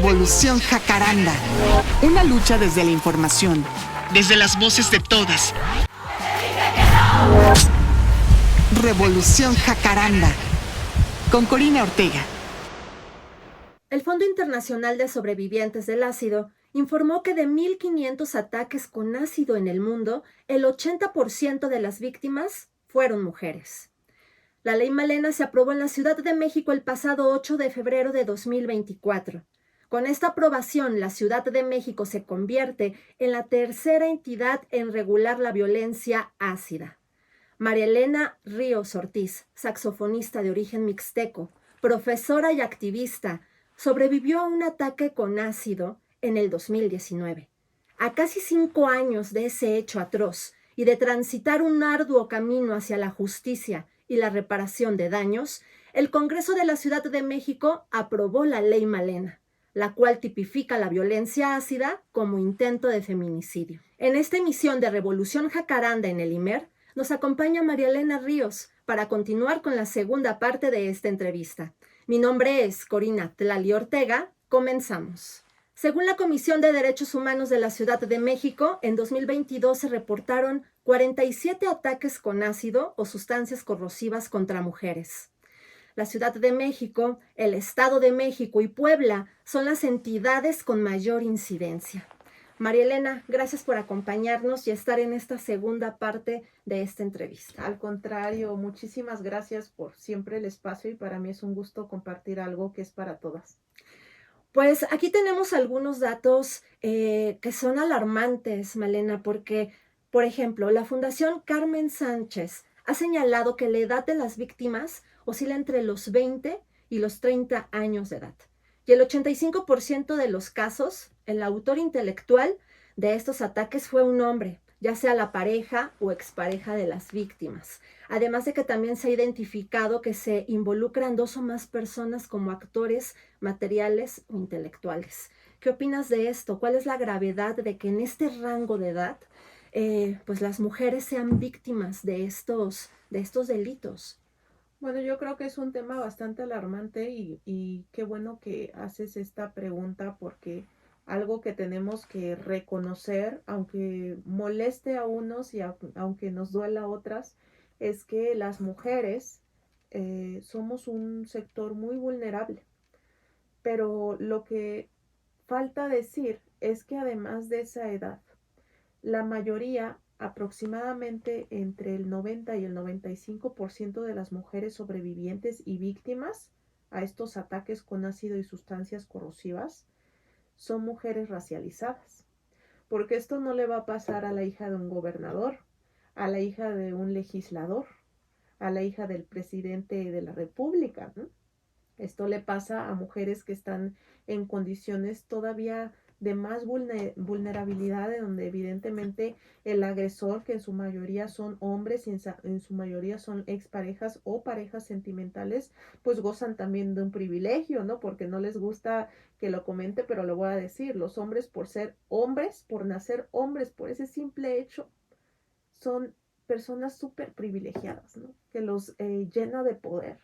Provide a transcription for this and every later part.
Revolución Jacaranda. Una lucha desde la información, desde las voces de todas. Revolución Jacaranda. Con Corina Ortega. El Fondo Internacional de Sobrevivientes del Ácido informó que de 1.500 ataques con ácido en el mundo, el 80% de las víctimas fueron mujeres. La Ley Malena se aprobó en la Ciudad de México el pasado 8 de febrero de 2024. Con esta aprobación, la Ciudad de México se convierte en la tercera entidad en regular la violencia ácida. María Elena Ríos Ortiz, saxofonista de origen mixteco, profesora y activista, sobrevivió a un ataque con ácido en el 2019. A casi 5 años de ese hecho atroz y de transitar un arduo camino hacia la justicia y la reparación de daños, el Congreso de la Ciudad de México aprobó la Ley Malena, la cual tipifica la violencia ácida como intento de feminicidio. En esta emisión de Revolución Jacaranda en el IMER, nos acompaña María Elena Ríos para continuar con la segunda parte de esta entrevista. Mi nombre es Corina Tlali Ortega. Comenzamos. Según la Comisión de Derechos Humanos de la Ciudad de México, en 2022 se reportaron 47 ataques con ácido o sustancias corrosivas contra mujeres. La Ciudad de México, el Estado de México y Puebla son las entidades con mayor incidencia. María Elena, gracias por acompañarnos y estar en esta segunda parte de esta entrevista. Al contrario, muchísimas gracias por siempre el espacio y para mí es un gusto compartir algo que es para todas. Pues aquí tenemos algunos datos que son alarmantes, Malena, porque, por ejemplo, la Fundación Carmen Sánchez ha señalado que la edad de las víctimas oscila entre los 20 y los 30 años de edad. Y el 85% de los casos, el autor intelectual de estos ataques fue un hombre, ya sea la pareja o expareja de las víctimas. Además de que también se ha identificado que se involucran 2 o más personas como actores materiales o intelectuales. ¿Qué opinas de esto? ¿Cuál es la gravedad de que en este rango de edad pues las mujeres sean víctimas de estos delitos? Bueno, yo creo que es un tema bastante alarmante y qué bueno que haces esta pregunta porque algo que tenemos que reconocer, aunque moleste a unos y aunque nos duela a otras, es que las mujeres somos un sector muy vulnerable. Pero lo que falta decir es que además de esa edad, la mayoría, aproximadamente entre el 90 y el 95% de las mujeres sobrevivientes y víctimas a estos ataques con ácido y sustancias corrosivas, son mujeres racializadas. Porque esto no le va a pasar a la hija de un gobernador, a la hija de un legislador, a la hija del presidente de la República, ¿no? Esto le pasa a mujeres que están en condiciones todavía de más vulnerabilidad, de donde evidentemente el agresor, que en su mayoría son hombres y en su mayoría son exparejas o parejas sentimentales, pues gozan también de un privilegio, ¿no? Porque no les gusta que lo comente, pero lo voy a decir, los hombres por ser hombres, por nacer hombres, por ese simple hecho, son personas súper privilegiadas, ¿no? Que los llena de poder.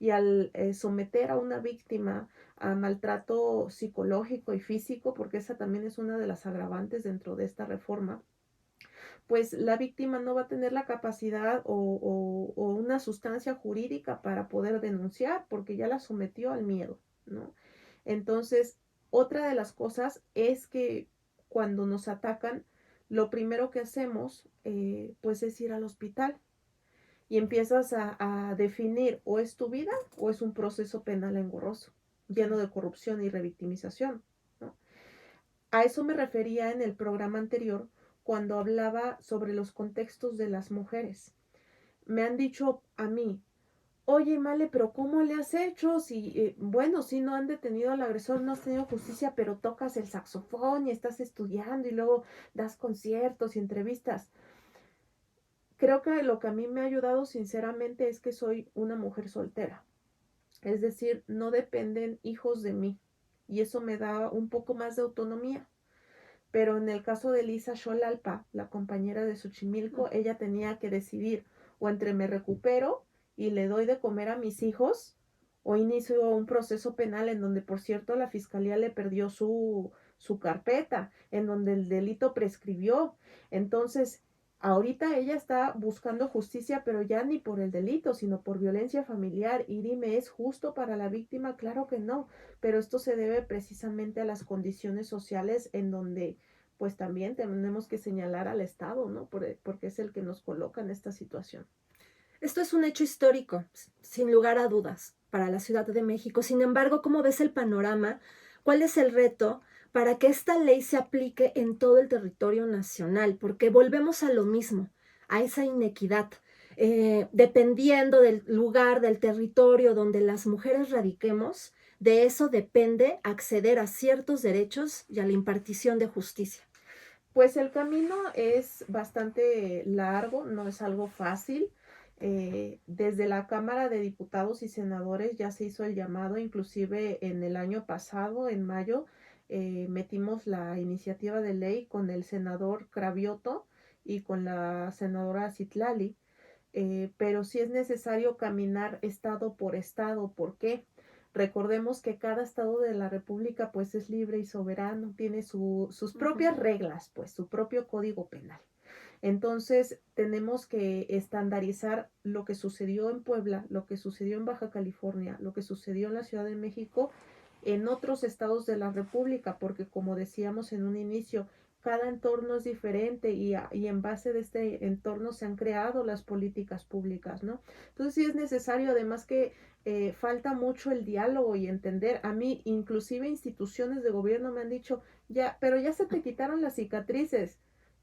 Y al someter a una víctima a maltrato psicológico y físico, porque esa también es una de las agravantes dentro de esta reforma, pues la víctima no va a tener la capacidad o una sustancia jurídica para poder denunciar, porque ya la sometió al miedo, ¿no? Entonces, otra de las cosas es que cuando nos atacan, lo primero que hacemos, pues es ir al hospital y empiezas a definir o es tu vida o es un proceso penal engorroso, lleno de corrupción y revictimización, ¿no? A eso me refería en el programa anterior cuando hablaba sobre los contextos de las mujeres. Me han dicho a mí, oye, Male, pero ¿cómo le has hecho? Si, bueno, si no han detenido al agresor, no has tenido justicia, pero tocas el saxofón y estás estudiando y luego das conciertos y entrevistas. Creo que lo que a mí me ha ayudado sinceramente es que soy una mujer soltera. Es decir, no dependen hijos de mí y eso me da un poco más de autonomía. Pero en el caso de Lisa Xolalpa, la compañera de Xochimilco, ella tenía que decidir o entre me recupero y le doy de comer a mis hijos o inició un proceso penal en donde, por cierto, la fiscalía le perdió su carpeta, en donde el delito prescribió. Entonces, ahorita ella está buscando justicia, pero ya ni por el delito, sino por violencia familiar. Y dime, ¿es justo para la víctima? Claro que no, pero esto se debe precisamente a las condiciones sociales en donde pues también tenemos que señalar al Estado, ¿no? Porque es el que nos coloca en esta situación. Esto es un hecho histórico, sin lugar a dudas, para la Ciudad de México. Sin embargo, ¿cómo ves el panorama? ¿Cuál es el reto para que esta ley se aplique en todo el territorio nacional? Porque volvemos a lo mismo, a esa inequidad. Dependiendo del lugar, del territorio donde las mujeres radiquemos, de eso depende acceder a ciertos derechos y a la impartición de justicia. Pues el camino es bastante largo, no es algo fácil. Desde la Cámara de Diputados y Senadores ya se hizo el llamado, inclusive en el año pasado, en mayo, metimos la iniciativa de ley con el senador Cravioto y con la senadora Citlali, pero sí es necesario caminar estado por estado. ¿Por qué? Recordemos que cada estado de la República pues es libre y soberano, tiene sus propias reglas, pues su propio código penal. Entonces tenemos que estandarizar lo que sucedió en Puebla, lo que sucedió en Baja California, lo que sucedió en la Ciudad de México, en otros estados de la República, porque como decíamos en un inicio, cada entorno es diferente y en base de este entorno se han creado las políticas públicas, ¿no? Entonces sí es necesario, además que falta mucho el diálogo y entender. A mí, inclusive instituciones de gobierno me han dicho, ya, pero ya se te quitaron las cicatrices.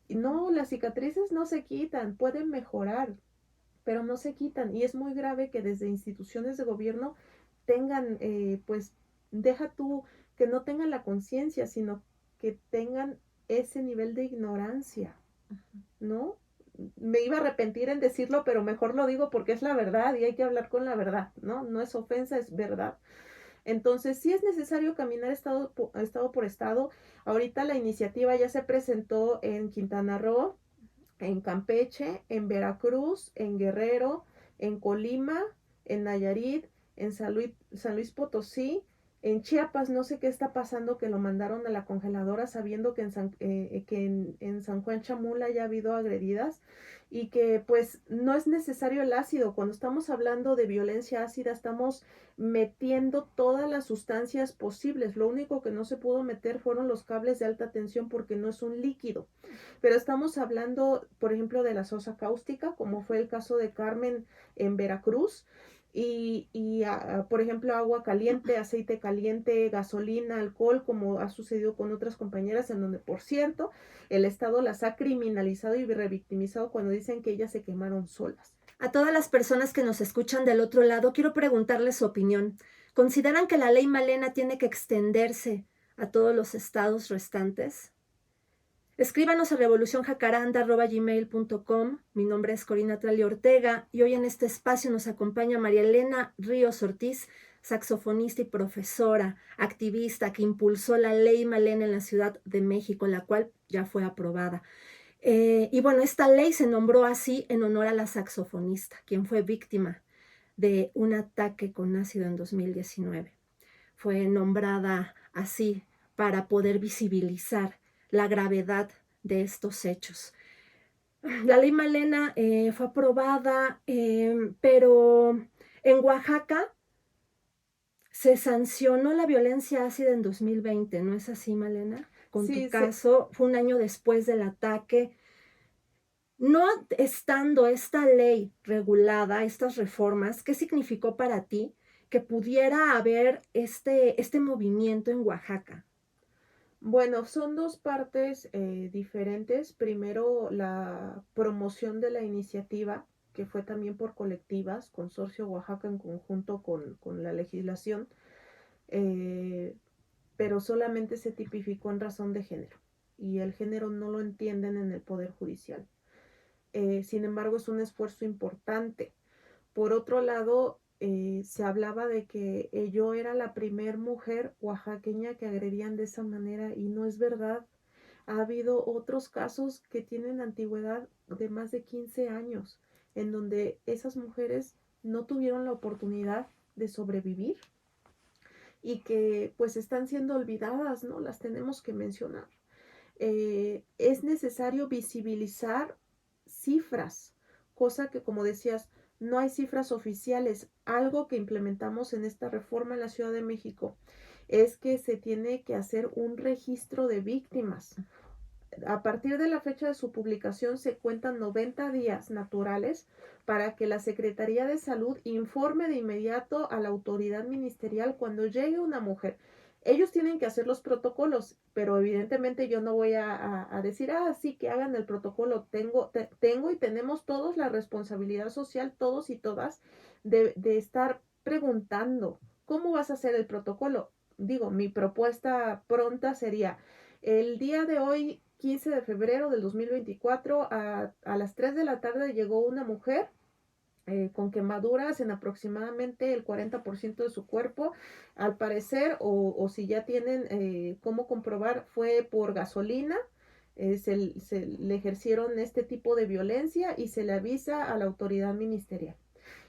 Y no, las cicatrices no se quitan, pueden mejorar, pero no se quitan. Y es muy grave que desde instituciones de gobierno tengan, pues, deja tú que no tengan la conciencia, sino que tengan ese nivel de ignorancia, ¿no? Me iba a arrepentir en decirlo, pero mejor lo digo porque es la verdad y hay que hablar con la verdad, ¿no? No es ofensa, es verdad. Entonces, sí es necesario caminar estado por estado. Ahorita la iniciativa ya se presentó en Quintana Roo, en Campeche, en Veracruz, en Guerrero, en Colima, en Nayarit, en San Luis Potosí, en Chiapas. No sé qué está pasando, que lo mandaron a la congeladora sabiendo que en San Juan Chamula ya ha habido agredidas y que pues no es necesario el ácido. Cuando estamos hablando de violencia ácida estamos metiendo todas las sustancias posibles. Lo único que no se pudo meter fueron los cables de alta tensión porque no es un líquido. Pero estamos hablando, por ejemplo, de la sosa cáustica, como fue el caso de Carmen en Veracruz, por ejemplo, agua caliente, aceite caliente, gasolina, alcohol, como ha sucedido con otras compañeras, en donde, por cierto, el Estado las ha criminalizado y revictimizado cuando dicen que ellas se quemaron solas. A todas las personas que nos escuchan del otro lado, quiero preguntarles su opinión. ¿Consideran que la ley Malena tiene que extenderse a todos los estados restantes? Escríbanos a revolucionjacaranda@gmail.com. Mi nombre es Corina Trali Ortega y hoy en este espacio nos acompaña María Elena Ríos Ortiz, saxofonista y profesora, activista que impulsó la ley Malena en la Ciudad de México, la cual ya fue aprobada. Y bueno, esta ley se nombró así en honor a la saxofonista, quien fue víctima de un ataque con ácido en 2019. Fue nombrada así para poder visibilizar la gravedad de estos hechos. La ley Malena fue aprobada, pero en Oaxaca se sancionó la violencia ácida en 2020, ¿no es así, Malena? Con Sí, tu caso, fue un año después del ataque. No estando esta ley regulada, estas reformas, ¿qué significó para ti que pudiera haber este movimiento en Oaxaca? bueno, son dos partes diferentes. Primero, la promoción de la iniciativa, que fue también por colectivas, Consorcio Oaxaca en conjunto con la legislación, eh, pero solamente se tipificó en razón de género y el género no lo entienden en el Poder Judicial. Sin embargo, es un esfuerzo importante. Por otro lado, se hablaba de que yo era la primer mujer oaxaqueña que agredían de esa manera y no es verdad. Ha habido otros casos que tienen antigüedad de más de 15 años, en donde esas mujeres no tuvieron la oportunidad de sobrevivir y que pues están siendo olvidadas, ¿no? Las tenemos que mencionar. Es necesario visibilizar cifras, cosa que, como decías, no hay cifras oficiales. Algo que implementamos en esta reforma en la Ciudad de México es que se tiene que hacer un registro de víctimas. A partir de la fecha de su publicación se cuentan 90 días naturales para que la Secretaría de Salud informe de inmediato a la autoridad ministerial cuando llegue una mujer. Ellos tienen que hacer los protocolos, pero evidentemente yo no voy a decir, sí, que hagan el protocolo. Tengo y tenemos todos la responsabilidad social, todos y todas, de estar preguntando, ¿cómo vas a hacer el protocolo? Digo, mi propuesta pronta sería, el día de hoy, 15 de febrero del 2024, a las 3 de la tarde llegó una mujer con quemaduras en aproximadamente el 40% de su cuerpo. Al parecer, o si ya tienen cómo comprobar, fue por gasolina. Se le ejercieron este tipo de violencia y se le avisa a la autoridad ministerial.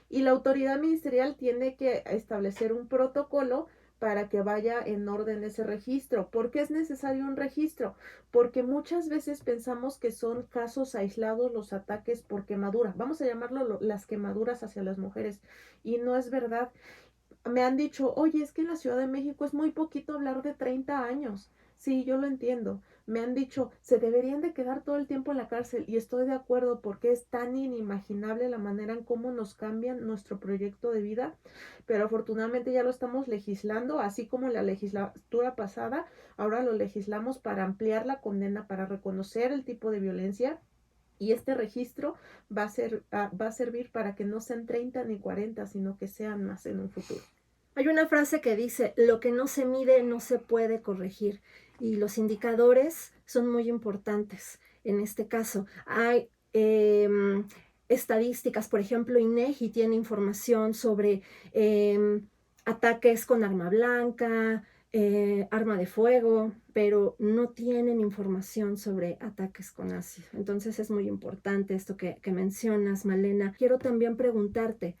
Y la autoridad ministerial tiene que establecer un protocolo para que vaya en orden ese registro. ¿Por qué es necesario un registro? Porque muchas veces pensamos que son casos aislados los ataques por quemadura. Vamos a llamarlo las quemaduras hacia las mujeres. Y no es verdad. Me han dicho, oye, es que en la Ciudad de México es muy poquito hablar de 30 años. Sí, yo lo entiendo. Me han dicho, se deberían de quedar todo el tiempo en la cárcel y estoy de acuerdo porque es tan inimaginable la manera en cómo nos cambian nuestro proyecto de vida, pero afortunadamente ya lo estamos legislando, así como la legislatura pasada, ahora lo legislamos para ampliar la condena, para reconocer el tipo de violencia. Y este registro va a servir para que no sean 30 ni 40, sino que sean más en un futuro. Hay una frase que dice, lo que no se mide no se puede corregir, y los indicadores son muy importantes. En este caso, hay estadísticas, por ejemplo, INEGI tiene información sobre ataques con arma blanca, arma de fuego, pero no tienen información sobre ataques con ácido. Entonces es muy importante esto que mencionas, Malena. Quiero también preguntarte,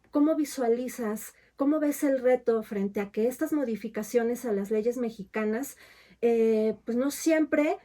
¿cómo visualizas, cómo ves el reto frente a que estas modificaciones a las leyes mexicanas, pues no siempre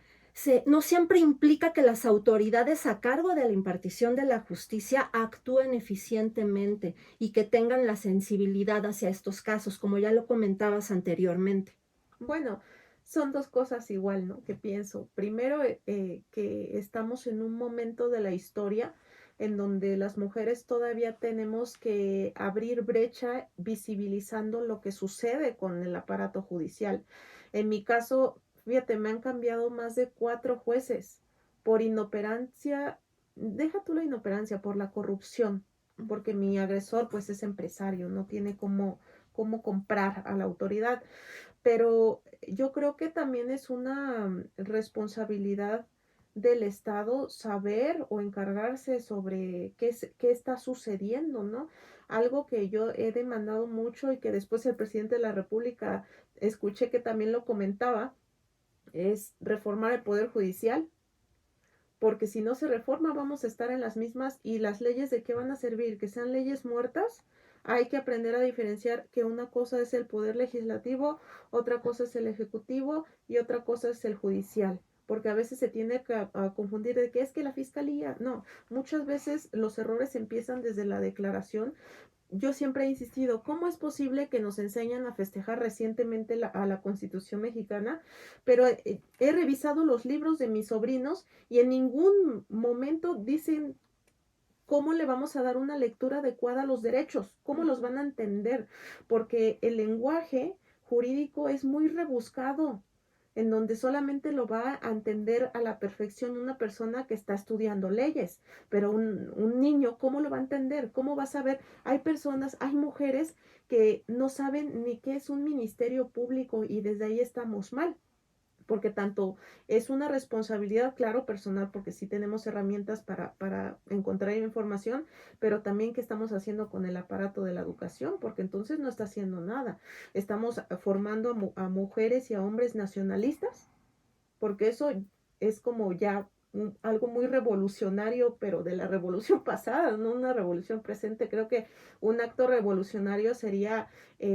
implica que las autoridades a cargo de la impartición de la justicia actúen eficientemente y que tengan la sensibilidad hacia estos casos, como ya lo comentabas anteriormente? Bueno, son dos cosas igual, ¿no? Que pienso. Primero, que estamos en un momento de la historia en donde las mujeres todavía tenemos que abrir brecha visibilizando lo que sucede con el aparato judicial. En mi caso, fíjate, me han cambiado más de 4 jueces por inoperancia, deja tú la inoperancia, por la corrupción, porque mi agresor pues es empresario, no tiene cómo comprar a la autoridad. Pero yo creo que también es una responsabilidad del Estado saber o encargarse sobre qué está sucediendo, ¿no? Algo que yo he demandado mucho y que después el presidente de la República escuché que también lo comentaba, es reformar el Poder Judicial, porque si no se reforma vamos a estar en las mismas. ¿Y las leyes de qué van a servir? ¿Que sean leyes muertas? Hay que aprender a diferenciar que una cosa es el poder legislativo, otra cosa es el ejecutivo y otra cosa es el judicial, porque a veces se tiene que a confundir de que es que la fiscalía, no, muchas veces los errores empiezan desde la declaración. Yo siempre he insistido, ¿cómo es posible que nos enseñan a festejar recientemente a la Constitución mexicana? Pero he revisado los libros de mis sobrinos y en ningún momento dicen cómo le vamos a dar una lectura adecuada a los derechos, cómo los van a entender, porque el lenguaje jurídico es muy rebuscado, en donde solamente lo va a entender a la perfección una persona que está estudiando leyes, pero un niño, ¿cómo lo va a entender? ¿Cómo va a saber? Hay personas, hay mujeres que no saben ni qué es un ministerio público y desde ahí estamos mal, porque tanto es una responsabilidad, claro, personal, porque sí tenemos herramientas para encontrar información, pero también qué estamos haciendo con el aparato de la educación, porque entonces no está haciendo nada. Estamos formando a mujeres y a hombres nacionalistas, porque eso es como ya algo muy revolucionario, pero de la revolución pasada, no una revolución presente. Creo que un acto revolucionario sería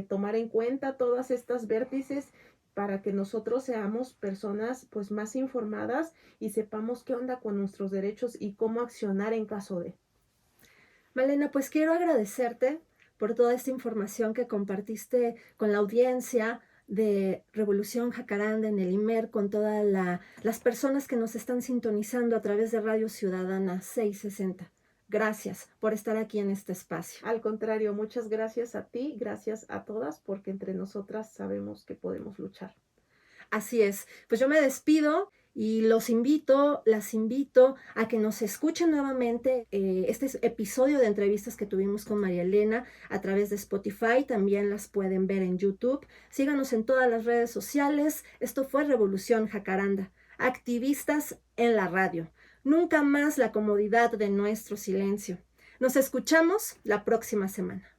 tomar en cuenta todas estas vértices para que nosotros seamos personas pues más informadas y sepamos qué onda con nuestros derechos y cómo accionar en caso de. Malena, pues quiero agradecerte por toda esta información que compartiste con la audiencia de Revolución Jacaranda en el IMER, con todas las personas que nos están sintonizando a través de Radio Ciudadana 660. Gracias por estar aquí en este espacio. Al contrario, muchas gracias a ti, gracias a todas, porque entre nosotras sabemos que podemos luchar. Así es, pues yo me despido y las invito a que nos escuchen nuevamente este episodio de entrevistas que tuvimos con María Elena a través de Spotify, también las pueden ver en YouTube. Síganos en todas las redes sociales. Esto fue Revolución Jacaranda, activistas en la radio. Nunca más la comodidad de nuestro silencio. Nos escuchamos la próxima semana.